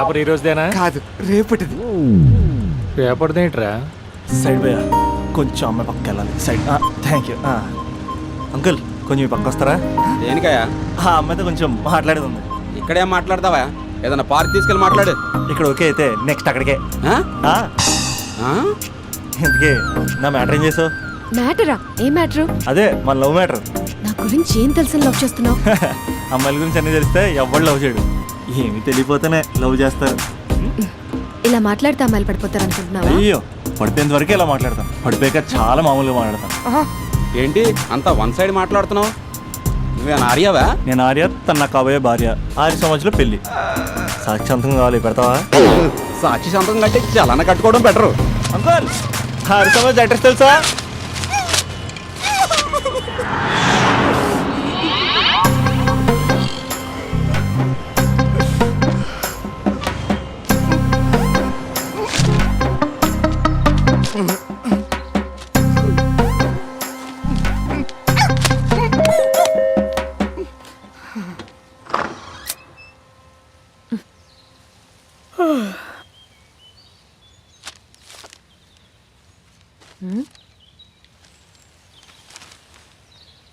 Paper ఈ రోజుదేనా? కాదు, రేపటిది. పేపర్దేంట్రా? Side పోయా, కొంచెం అమ్మాయి పక్కకి వెళ్ళాలి. సైడ్. Thank you. అంకుల్, కొంచెం ఈ పక్క వస్తారా? దేనికయ్యా? ఆ అమ్మాయితో కొంచెం మాట్లాడేది ఉంది. ఇక్కడేం మాట్లాడతావా? ఏదైనా పార్క్ తీసుకెళ్ళి మాట్లాడు. ఇక్కడ ఓకే అయితే నెక్స్ట్ అక్కడికే. ఆ? ఆ? ఎందుకే నా మ్యాటర్ ఏం చేసావు? మ్యాటరా? ఏ మ్యాటరు? అదే మన లవ్ మ్యాటర్. నా గురించి ఏం తెలుసని లవ్ చేస్తున్నావు? అమ్మాయిల గురించి అన్నీ తెలిస్తే ఎవరు లవ్ చేయడు. ఏమి తెలియపోతేనే లవ్ చేస్తారు. ఇలా మాట్లాడితే అమ్మాయిలు పడిపోతారు అనుకుంటున్నావా? అయ్యో, పడిపోయేంత వరకే ఇలా మాట్లాడతాను. పడిపోయాక చాలా మామూలుగా మాట్లాడతాను. ఏంటి అంతా వన్ సైడ్ మాట్లాడుతున్నావు? నువ్వేనా ఆర్యావా? నేను ఆర్య, తన నాకు కాబోయే భార్య. 6 సంవత్సరాలు పెళ్లి. సాక్షాంతం కావాలి, పెడతావా? సాక్షి సంతకం కంటే చలన కట్టుకోవడం బెటరు. అంకుల్, 6 సంవత్సరాలు అడ్రస్ తెలుసా?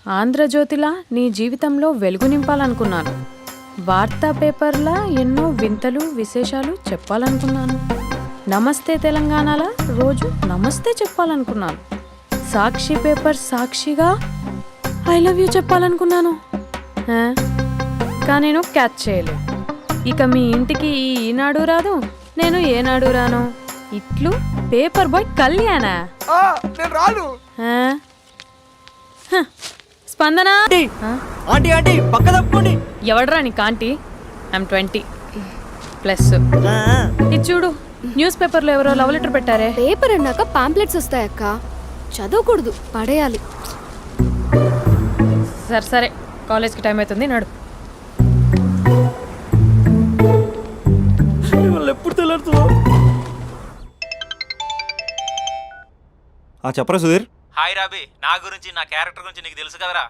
ఆంధ్రజ్యోతిలా నీ జీవితంలో వెలుగు నింపాలనుకున్నాను. వార్తా పేపర్లా ఎన్నో వింతలు విశేషాలు చెప్పాలనుకున్నాను. నమస్తే తెలంగాణలా రోజు నమస్తే చెప్పాలనుకున్నాను. సాక్షి పేపర్ సాక్షిగా ఐ లవ్ యూ చెప్పాలనుకున్నాను. కానీ నేను క్యాచ్ చేయలేదు. ఇక మీ ఇంటికి ఈనాడు రాదు, నేను ఏనాడు రాను. ఇట్లు పేపర్ బాయ్ కళ్యాణా? స్పందన ఆంటీ ఆంటీ పక్క తప్పుకోండి. ఎవడరా నీకు ఆంటీ? ఐమ్ 20+. ఇది చూడు, న్యూస్ పేపర్లో ఎవరో లవ్ లెటర్ పెట్టారే. పేపర్ అన్నాక పాంప్లెట్స్ వస్తాయక్క, చదవకూడదు, పడేయాలి. సరే సరే, కాలేజ్కి టైం అవుతుంది, నడు. ఎప్పుడు తెల్లారుతుందో. చెప్పరా సుధీర్? హాయ్ రాబీ, నా గురించి నా క్యారెక్టర్ గురించి నీకు తెలుసు కదరా?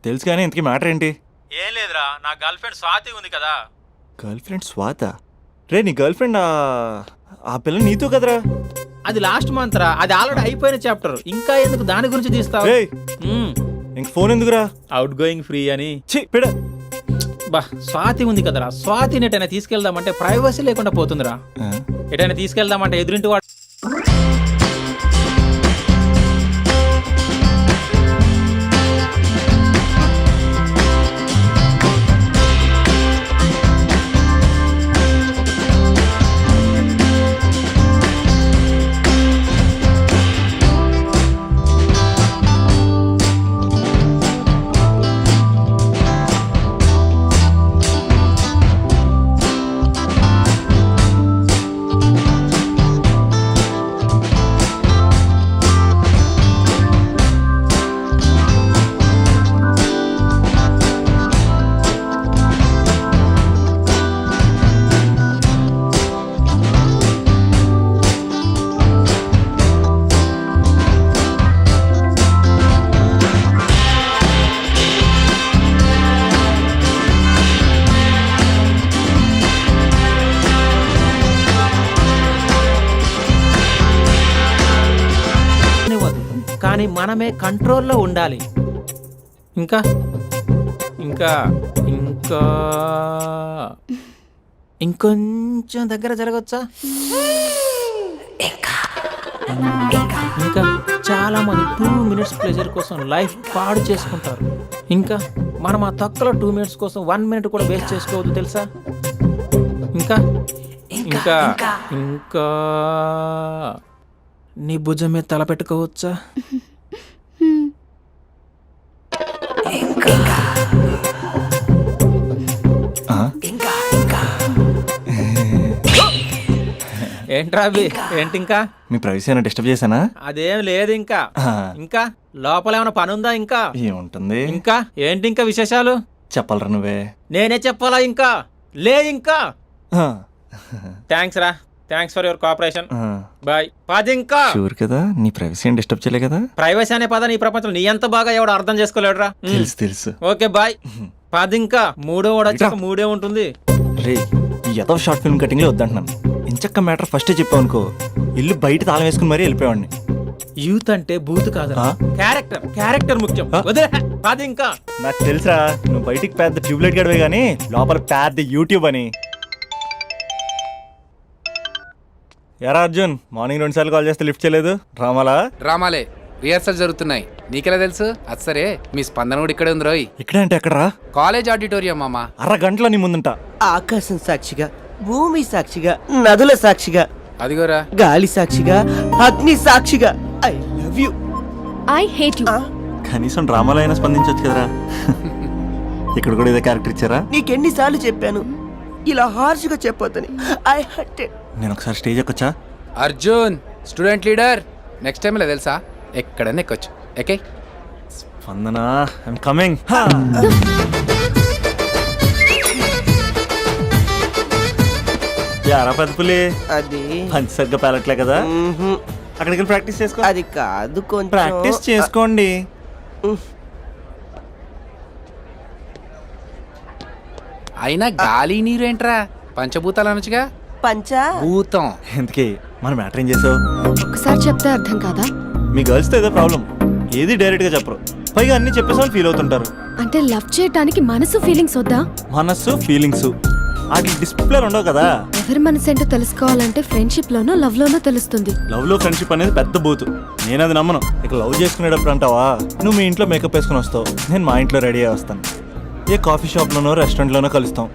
తెలుసు కానీ ఇంతకీ మ్యాటర్ ఏంటి? ఏం లేదురా, నా గర్ల్ ఫ్రెండ్ స్వాతి ఉంది కదా. గర్ల్ ఫ్రెండ్ స్వాత? రే, నీ గర్ల్ ఫ్రెండ్ ఆ పిల్ల నీతో కదరా? అది లాస్ట్ మంత్ రా, అది ఆల్రెడీ అయిపోయిన చాప్టర్. ఇంకా ఎందుకు దాని గురించి తీస్తావు? ఇంక ఫోన్ ఎందుకురా? అవుట్ గోయింగ్ ఫ్రీ అని. పిడ బా, స్వాతి ఉంది కదరా, స్వాతిని ఎటైనా తీసుకెళ్దామంటే ప్రైవసీ లేకుండా పోతుందిరా. ఎటైనా తీసుకెళ్దామంటే ఎదురింటి వాడు కానీ మనమే కంట్రోల్లో ఉండాలి. ఇంకా ఇంకా ఇంకా ఇంకొంచెం దగ్గర జరగచ్చా? ఇంకా చాలా మంది 2 minutes ప్లెజర్ కోసం లైఫ్ పాడు చేసుకుంటారు. ఇంకా మనం ఆ తక్కువ 2 minutes కోసం 1 minute కూడా వేస్ట్ చేసుకోవద్దు, తెలుసా? ఇంకా ఇంకా ఇంకా నీ భుజం మీద తల పెట్టుకోవచ్చా? ఏంట్రా అవి? ఏంటి ఇంకా? మీ ప్రైవసీ ఏమైనా డిస్టర్బ్ చేశానా? అదేం లేదు. ఇంకా ఇంకా లోపల ఏమైనా పని ఉందా? ఇంకా ఏముంటుంది? ఇంకా ఏంటి ఇంకా విశేషాలు? చెప్పాలరా నువ్వే. నేనే చెప్పాలా? ఇంకా లే. ఇంకా థ్యాంక్స్ రా, thanks for your cooperation. Bye. పది ఇంకా షూర్ కదా? నీ ప్రైవసీ ఏం డిస్టర్బ్ చేయలే కదా? ప్రైవసీ అనే పద నీ ప్రపంచంలో నీ ఎంత బాగా ఎవడు అర్థం చేసుకోలేడురా. తెలుసు తెలుసు. Okay bye. పది ఇంకా. 3వ వాడు వచ్చాక 3 ఉంటుంది. రే, ఈ ఏదో షార్ట్ ఫిల్మ్ కటింగ్లో వద్దంటున్నాను. ఇంచక్క మ్యాటర్ ఫస్టే చెప్పావు అనుకో, ఇల్లు బయట తాళం వేసుకుని మరీ వెళ్ళిపోయాడిని. యూత్ అంటే బూత్ కాదు, ఆ? క్యారెక్టర్ క్యారెక్టర్ ముఖ్యం. ఆ? వదిలే అది ఇంకా నాకు తెలుసా, నువ్వు బయటికి పెద్ద ట్యూబ్లైట్ గడవే కానీ లోపల పెద్ద యూట్యూబ్ అని. ఎరా అర్జున్, మార్నింగ్ 2 సార్లు కాల్ చేస్తే లిఫ్ట్ చేయలేదు, డ్రామాలా? డ్రామాలే, రిహర్సల్ జరుగుతున్నాయి. నీకెలా తెలుసు? అది సరే, మీ స్పందన కూడా ఇక్కడే ఉంది రోయ్. ఇక్కడ అంటే ఎక్కడరా? కాలేజ్ ఆడిటోరియం మామ. అరగంటలో నీ ముందుంటా. ఆకాశం సాక్షిగా, భూమి సాక్షిగా, నదుల సాక్షిగా, అదిగోరా. గాలి సాక్షిగా, అగ్ని సాక్షిగా, I love you. I hate you. కనీసం డ్రామాలో అయినా స్పందించవచ్చు కదరా. ఇక్కడ కూడా ఇదే క్యారెక్టర్ ఇచ్చారా? నీకెన్నిసార్లు చెప్పాను ఇలా హార్ష్గా చెప్పొద్దని. I hurt. నేను ఒకసారి స్టేజ్ ఎక్కొచ్చా? Arjun student leader. Next time ఇలా తెలుసా, ఎక్కడన్నా ఎక్కొచ్చు. Okay, Spandana, I'm coming. యారా పెద్ద పులి, అది పంచి సరిగ్గా పేలట్లే కదా, మ్హూ. అక్కడికి వెళ్ళి ప్రాక్టీస్ చేసుకో. అది కాదు, కొంచెం ప్రాక్టీస్ చేసుకోండి. అయినా గాలి నీరు ఏంట్రా, పంచభూతాలు అనొచ్చుగా. పంచా భూతం. ఎందుకే మన మ్యాటర్ ఏం చేసావు? ఒకసారి చెప్తే అర్థం కాదా? మీ గర్ల్స్తో ఏదో ప్రాబ్లం, ఏది డైరెక్ట్గా చెప్పరు, పైగా అన్ని చెప్పేసామని ఫీల్ అవుతుంటారు. అంటే లవ్ చేయటానికి మనసు ఫీలింగ్స్ వద్దా? మనస్సు ఫీలింగ్స్ వాటి డిస్ప్లేలు ఉండవు కదా. ఎవరి మనసు ఏంటో తెలుసుకోవాలంటే ఫ్రెండ్షిప్ లోనో లవ్ లోనో తెలుస్తుంది. లవ్ లో ఫ్రెండ్షిప్ అనేది పెద్ద బూతు, నేను అది నమ్మను. ఇక లవ్ చేసుకునేటప్పుడు అంటావా, నువ్వు మీ ఇంట్లో మేకప్ వేసుకుని వస్తావు, నేను మా ఇంట్లో రెడీ అయ్యి వస్తాను, ఏ కాఫీ షాప్లోనో రెస్టారెంట్లోనో కలుస్తాం,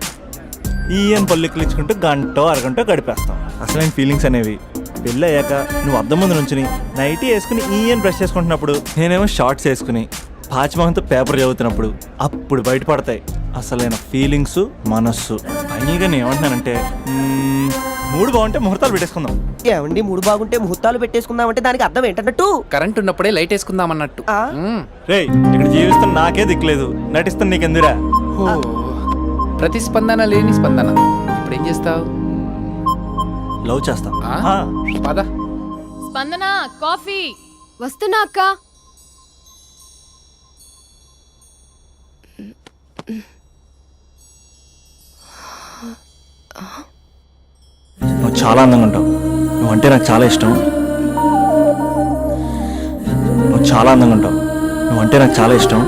ఈయన పల్లెక్కులు ఇచ్చుకుంటూ గంటో అరగంటో గడిపేస్తాం. అసలైన ఫీలింగ్స్ అనేవి పెళ్ళి అయ్యాక నువ్వు అద్దం ముందు నుంచుని నైటీ వేసుకుని ఈయన బ్రష్ చేసుకుంటున్నప్పుడు, నేనేమో షార్ట్స్ వేసుకుని పాచిమహంతో పేపర్ చదువుతున్నప్పుడు అప్పుడు బయటపడతాయి అసలైన ఫీలింగ్స్, మనస్సు. ఫైనల్గా నేను ఏమంటున్నానంటే, మూడు బాగుంటే ముహూర్తాలు పెట్టేసుకుందాం. ఏమండి, మూడు బాగుంటే ముహూర్తాలు పెట్టేసుకుందామంటే దానికి అర్థం ఏంటన్నట్టు? కరెంట్ ఉన్నప్పుడే లైట్ వేసుకుందాం అన్నట్టు. ఆ? రేయ్, ఇక్కడ జీవిస్తున్న నాకే దిక్కులేదు, నటిస్తున్న నీకెందురా? ప్రతిస్పందన లేని స్పందన. ఇప్పుడు ఏం చేస్తావు? లవ్ చేస్తా. ఆ? పద. స్పందన కాఫీ. వస్తున్నా అక్క. నువ్వు చాలా అందంగా ఉంటావు, నువ్వంటే నాకు చాలా ఇష్టం. నువ్వు చాలా అందంగా ఉంటావు, నువ్వంటే నాకు చాలా ఇష్టం.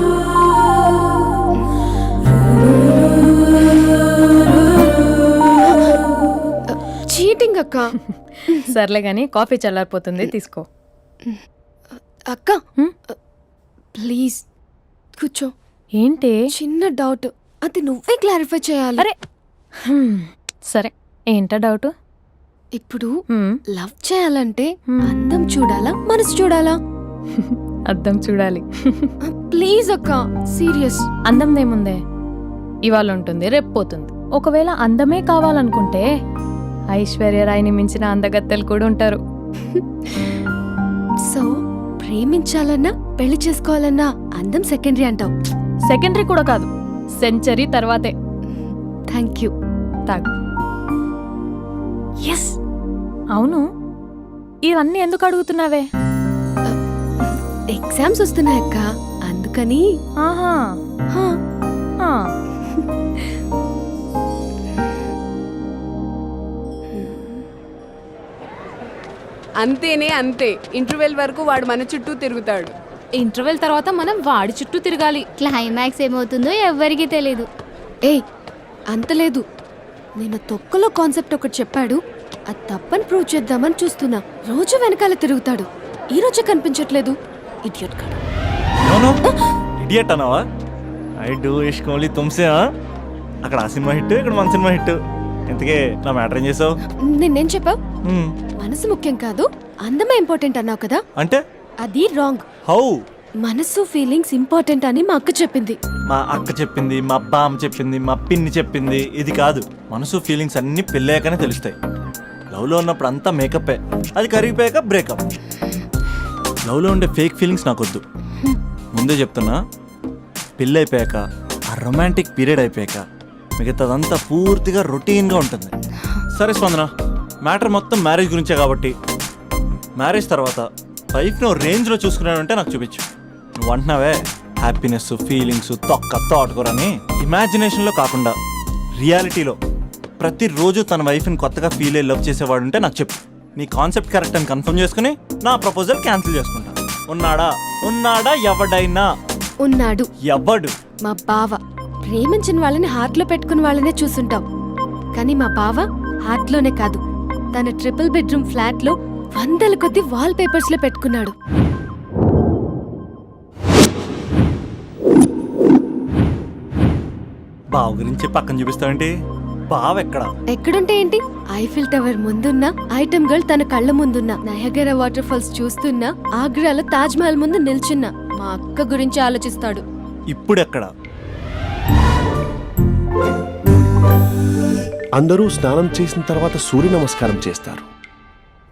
చీటింగ్ అక్క. సర్లే గాని కాఫీ చల్లారిపోతుంది, తీసుకో. అక్క ప్లీజ్ కూర్చో. ఏంటి? చిన్న డౌట్, అది నువ్వే క్లారిఫై చేయాలి. అరే సరే, ఏంటా డౌట్? ఇప్పుడు లవ్ చేయాలంటే అందం చూడాలా మనసు చూడాలా? అద్దం చూడాలి. ప్లీజ్ అక్క, సీరియస్. అందం ఇవాళ ఉంటుంది, రేపు పోతుంది. ఒకవేళ అందమే కావాలనుకుంటే ఐశ్వర్యరాయ్ని మించిన అందగత్తెలు కూడా ఉంటారు. సో ప్రేమించాలన్నా పెళ్లి చేసుకోవాలన్నా అందం సెకండరీ అంటావు? సెకండరీ కూడా కాదు, సెంచరీ తర్వాతే. Thank you. తాగు. ఎస్. అవును, ఇవన్నీ ఎందుకు అడుగుతున్నావే? ఎగ్జామ్స్ వస్తున్నాయక్క, అందుకని. ఆహా. హా. ఆ. అంతేనే అంతే. ఇంటర్వెల్ వరకు వాడు మన చుట్టూ తిరుగుతాడు. ఇంటర్వెల్ తర్వాత మనం వాడి చుట్టూ తిరగాలి. క్లైమాక్స్ ఏమవుతుందో ఎవ్వరికీ తెలీదు. ఏయ్ అంత లేదు, నేను తొక్కలో కాన్సెప్ట్ ఒకటి చెప్పాడు, అది తప్పని ప్రూవ్ చేద్దామని చూస్తున్నా. రోజు వెనకాల తిరుగుతాడు, ఈ రోజే కనిపించట్లేదు. ఇడియట్ కాడు. ఇడియట్ అన్నావా? ఐ డూ ఇష్క్ ఓన్లీ తుమ్సే. అక్కడ ఆ సినిమా హిట్, ఇక్కడ మన సినిమా హిట్. ఇంతకే నా మ్యాటర్ ఏం చేసావు? నిన్నేం చెప్పావు? మనసు ముఖ్యం కాదు, అందమే ఇంపార్టెంట్ అన్నావు కదా. అంటే అది రాంగ్. హౌ? మనసు ఫీలింగ్స్ ఇంపార్టెంట్ అని మా అక్క చెప్పింది. మా అక్క చెప్పింది, మా బామ్మ చెప్పింది, మా పిన్ని చెప్పింది. ఇది కాదు, మనసు ఫీలింగ్స్ అన్ని పెళ్ళాకనే తెలుస్తాయి. లవ్లో ఉన్నప్పుడు అంతా మేకప్పే, అది కరిగిపోయాక బ్రేకప్. లవ్లో ఉండే ఫేక్ ఫీలింగ్స్ నాకొద్దు, ముందే చెప్తున్నా. పెళ్ళి అయిపోయాక, ఆ రొమాంటిక్ పీరియడ్ అయిపోయాక మిగతాదంతా పూర్తిగా రొటీన్గా ఉంటుంది. సరే స్పందన, మ్యాటర్ మొత్తం మ్యారేజ్ గురించే కాబట్టి మ్యారేజ్ తర్వాత లైఫ్ను రేంజ్లో చూసుకున్నాడంటే నాకు చూపించు. నువ్వు అంటున్నావే హ్యాపీనెస్, ఫీలింగ్స్ తొక్క తోటకూరని, ఇమాజినేషన్లో కాకుండా రియాలిటీలో ప్రతిరోజు తన వైఫ్ని కొత్తగా ఫీల్ అయ్యి లవ్ చేసేవాడు ఉంటే నాకు చెప్పు. నీ కాన్సెప్ట్ కరెక్ట్ అని కన్ఫర్మ్ చేసుకుని నా ప్రపోజల్ క్యాన్సిల్ చేసుకుంటా. ఉన్నాడా ఎవడైనా? ఉన్నాడు. ఎవడు? మా బావ. ప్రేమించిన వాళ్ళని హార్ట్లో పెట్టుకున్న వాళ్ళనే చూసుంటాం, కానీ మా బావ హార్ట్లోనే కాదు, తన ట్రిపుల్ బెడ్రూమ్ ఫ్లాట్ లో 100 కొద్ది వాల్ పేపర్స్ లో పెట్టుకున్నాడు. బావ గురించి పక్కన చూపిస్తావేంటి? బావ ఎక్కడా? ఎక్కడుంటే ఏంటి? ఐఫిల్ టవర్ ముందున్న ఐటమ్ గర్ల్ తన కళ్ళ ముందున్న నయగరా వాటర్ ఫాల్స్ చూస్తున్నా, ఆగ్రాలో తాజ్ మహల్ ముందు నిల్చున్నా మా అక్క గురించి ఆలోచిస్తాడు. ఇప్పుడు ఎక్కడా? అందరూ స్నానం చేసిన తర్వాత సూర్య నమస్కారం చేస్తారు,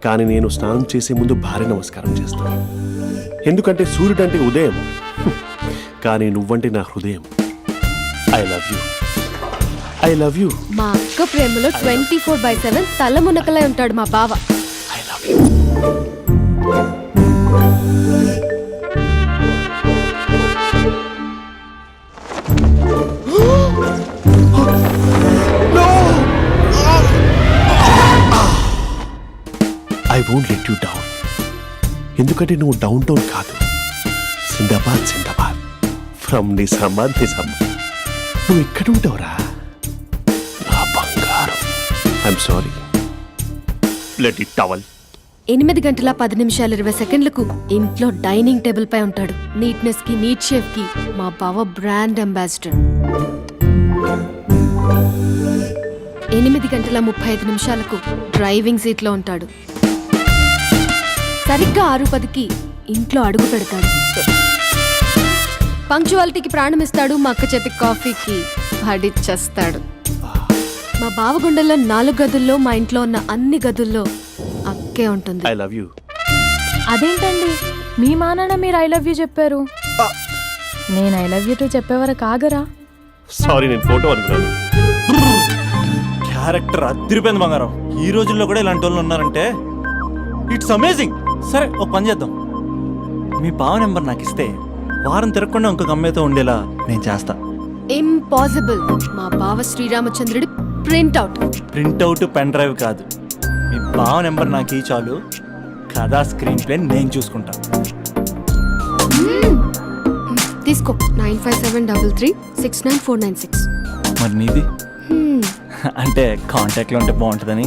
కానీ నేను స్నానం చేసే ముందు భార్య నమస్కారం చేస్తాను. ఎందుకంటే సూర్యుడు అంటే ఉదయం, కానీ నువ్వంటే నా హృదయం. I love you, I love you. మా అక్క ప్రేమలో 24/7 తల మునకలై ఉంటాడు మా బావ. I love you. I won't let you down. ఎందుకంటే నువ్వు డౌన్ టౌన్ కాదు, జిందాబాద్ జిందాబాద్ ఫ్రమ్ నిజామాబాద్ నిజామాబాద్. నువ్వు ఇక్కడ ఉంటావురా నా బంగారం. I'm sorry, let it towel. 8 గంటల 10 నిమిషాలు 20 సెకండ్లకు ఇంట్లో డైనింగ్ టేబుల్ పై ఉంటాడు. నీట్నెస్ కి, నీట్ షేఫ్ కి మా బావ బ్రాండ్ అంబాసిడర్. 8 గంటల 35 నిమిషాలకు డ్రైవింగ్ సీట్ లో ఉంటాడు. సరిగ్గా 6:10కి ఇంట్లో అడుగు పెడతాడు. పంక్చువాలిటీకి ప్రాణమిస్తాడు. మా అక్క చేతి కాఫీకి పడిచ్చేస్తాడు. మా బావ గుండెల్లో 4 గదుల్లో, మా ఇంట్లో ఉన్న అన్ని గదుల్లో అక్కే ఉంటుంది. I love you. అదేంటండి మీ మానాన్న మీరు ఐ లవ్ యూ చెప్పారు, నేను ఐ లవ్ యూ టు చెప్పేవరకు ఆగరా? సారీ, నేను ఫోటో అనుకున్నాను. క్యారెక్టర్ అదిరిపోయింది బంగారం. ఈ రోజుల్లో కూడా ఇలాంటి వాళ్ళు ఉన్నారంటే ఇట్స్ అమేజింగ్. సరే, ఒక పని చేద్దాం. మీ బావ నెంబర్ నాకు ఇస్తే వారం తిరగకుండా ఇంకొక అమ్మాయితో ఉండేలా నేను చేస్తా. ఇంపాసిబుల్. మా బావ శ్రీరామచంద్రుడి ప్రింట్అవుట్. ప్రింట్అవుట్ పెన్ డ్రైవ్ కాదు, మీ బావ నెంబర్ నాకు ఈ చాలు. కథా స్క్రీన్ ప్లే నేను చూసుకుంటా. తీసుకో. 9573369496. మరి నీది? అంటే కాంటాక్ట్లో ఉంటే బాగుంటుందని.